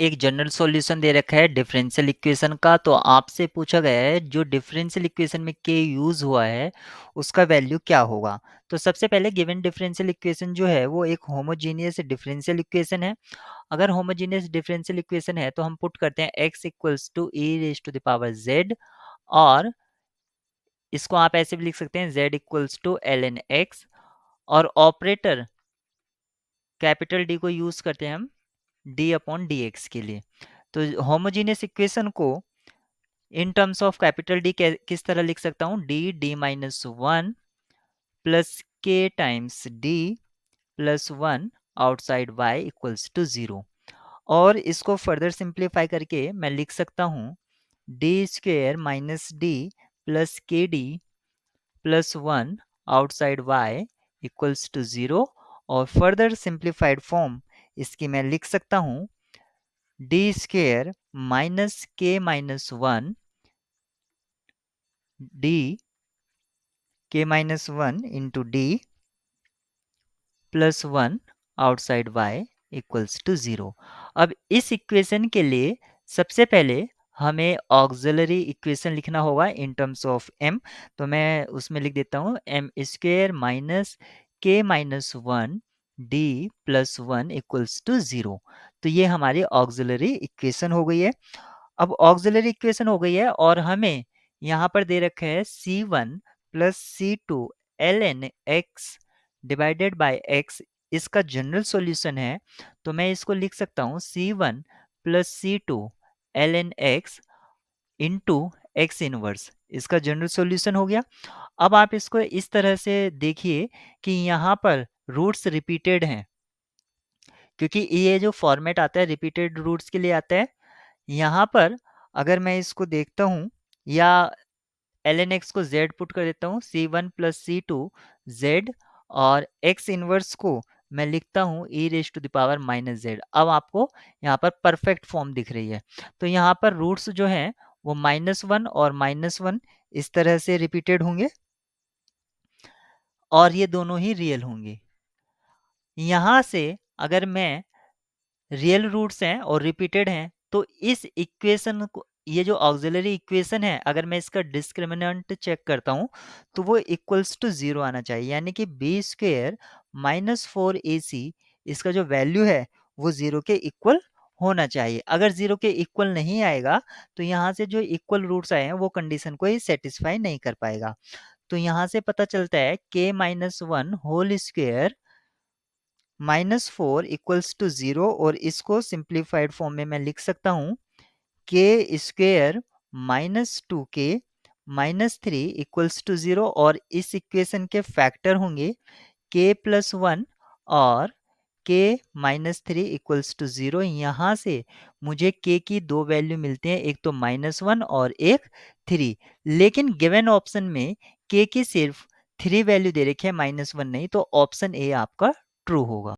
एक general solution दे रखा है डिफरेंशियल इक्वेशन का, तो आपसे पूछा गया है जो डिफरेंशियल इक्वेशन में के यूज हुआ है उसका वैल्यू क्या होगा। तो सबसे पहले गिवन डिफरेंशियल इक्वेशन जो है वो एक होमोजीनियस डिफरेंशियल इक्वेशन है। अगर होमोजीनियस डिफरेंशियल इक्वेशन है तो हम पुट करते हैं x equals to e raise to the power z, और इसको आप ऐसे भी लिख सकते हैं z equals to l n x, और ऑपरेटर कैपिटल डी को यूज करते हैं हम डी अपॉन डी एक्स के लिए। तो होमोजीनियस इक्वेशन को in terms of capital D किस तरह लिख सकता हूँ, D D minus one plus k times D plus one outside y equals to zero. और इसको फर्दर सिंप्लीफाई करके मैं लिख सकता हूँ D square minus D plus k D plus one outside y equals to zero. और further simplified form इसकी मैं लिख सकता हूँ D square minus k minus one D k minus one into D plus one outside y equals to zero. अब इस equation के लिए सबसे पहले हमें ऑक्सिलरी इक्वेशन लिखना होगा इन टर्म्स ऑफ m। तो मैं उसमें लिख देता हूँ m square minus k minus one D plus one equals to zero. तो ये हमारी ऑक्सिलरी इक्वेशन हो गई है। अब ऑक्सिलरी इक्वेशन हो गई है और हमें यहाँ पर दे रखा है C1 plus C2 ln x divided by x, इसका जनरल सॉल्यूशन है। तो मैं इसको लिख सकता हूँ C1 plus C2 ln x into x inverse, इसका जनरल सॉल्यूशन हो गया। अब आप इसको इस तरह से देखिए कि यहाँ पर रूट्स रिपीटेड हैं, क्योंकि ये जो फॉर्मेट आता है रिपीटेड रूट्स के लिए आता है। यहाँ पर अगर मैं इसको देखता हूँ या ln x को z पुट कर देता हूँ C1 प्लस C2 z, और x इनवर्स को मैं लिखता हूँ e raise to the power minus z। अब आपको यहाँ पर परफेक्ट फॉर्म दिख रही है। तो यहाँ पर रूट्स जो हैं वो -1 और -1 इस तरह से रिपीटेड होंगे और ये दोनों ही रियल होंगे। यहाँ से अगर मैं रियल रूट्स हैं और रिपीटेड हैं तो इस इक्वेशन को, ये जो ऑक्सिलरी इक्वेशन है, अगर मैं इसका डिस्क्रिमिनेंट चेक करता हूँ तो वो इक्वल्स टू जीरो आना चाहिए, यानी कि बी स्क्वेयर माइनस फोर ए सी, इसका जो वैल्यू है वो जीरो के इक्वल होना चाहिए। अगर जीरो के इक्वल नहीं आएगा तो यहाँ से जो इक्वल रूट्स आए हैं वो कंडीशन को ही सेटिस्फाई नहीं कर पाएगा। तो यहाँ से पता चलता है k minus one whole square minus four equals to zero, और इसको सिंप्लीफाइड फॉर्म में मैं लिख सकता हूँ k square minus two k minus three equals to zero, और इस इक्वेशन के फैक्टर होंगे के प्लस वन और k minus three equals to zero. यहाँ से मुझे के की दो वैल्यू मिलते हैं, एक तो माइनस वन और एक थ्री, लेकिन गिवन ऑप्शन में के की सिर्फ थ्री वैल्यू दे रखी है, माइनस वन नहीं, तो ऑप्शन ए आपका ट्रू होगा।